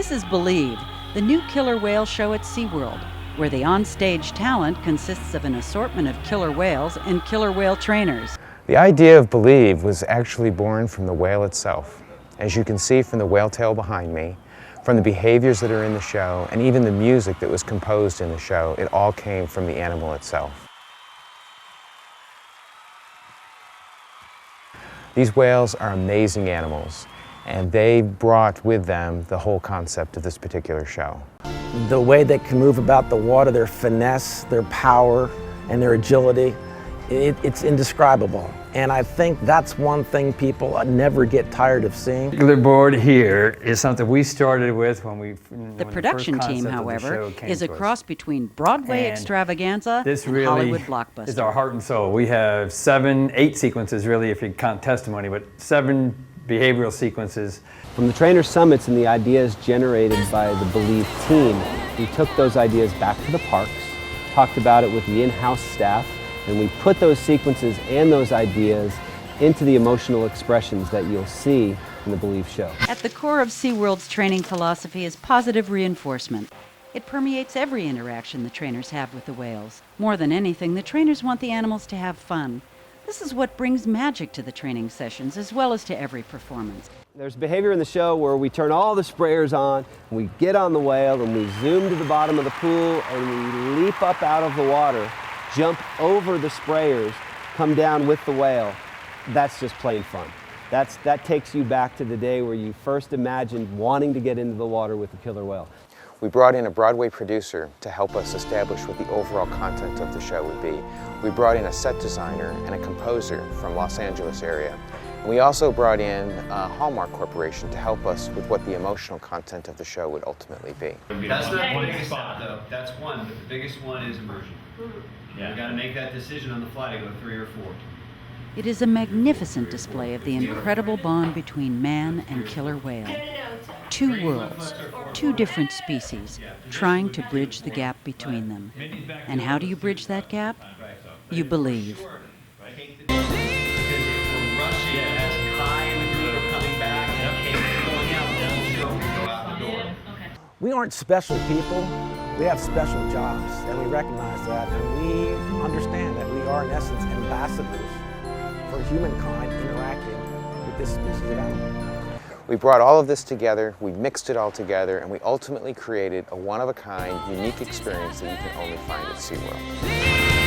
This is Believe, the new killer whale show at SeaWorld, where the on-stage talent consists of an assortment of killer whales and killer whale trainers. The idea of Believe was actually born from the whale itself. As you can see from the whale tail behind me, from the behaviors that are in the show, and even the music that was composed in the show, it all came from the animal itself. These whales are amazing animals, and they brought with them the whole concept of this particular show. The way they can move about the water, their finesse, their power, and their agility, it's indescribable. And I think that's one thing people never get tired of seeing. The particular board here is something we started with when the production team, however, is a cross between Broadway extravaganza and Hollywood blockbuster. Is our heart and soul. We have 8 sequences really, if you count testimony, but 7 behavioral sequences. From the trainer summits and the ideas generated by the Believe team, we took those ideas back to the parks, talked about it with the in-house staff, and we put those sequences and those ideas into the emotional expressions that you'll see in the Believe show. At the core of SeaWorld's training philosophy is positive reinforcement. It permeates every interaction the trainers have with the whales. More than anything, the trainers want the animals to have fun. This is what brings magic to the training sessions as well as to every performance. There's behavior in the show where we turn all the sprayers on, and we get on the whale, and we zoom to the bottom of the pool, and we leap up out of the water, jump over the sprayers, come down with the whale. That's just plain fun. That takes you back to the day where you first imagined wanting to get into the water with the killer whale. We brought in a Broadway producer to help us establish what the overall content of the show would be. We brought in a set designer and a composer from Los Angeles area. And we also brought in Hallmark Corporation to help us with what the emotional content of the show would ultimately be. That's the biggest spot though. That's one, but the biggest one is immersion. Yeah. We got to make that decision on the fly to go 3 or 4. It is a magnificent display of the incredible bond between man and killer whale. 2 worlds, 2 different species, trying to bridge the gap between them. And how do you bridge that gap? You believe. We aren't special people, we have special jobs, and we recognize that, and we understand that we are, in essence, ambassadors for humankind interacting with this species of animal. We brought all of this together, we mixed it all together, and we ultimately created a one-of-a-kind, unique experience that you can only find at SeaWorld.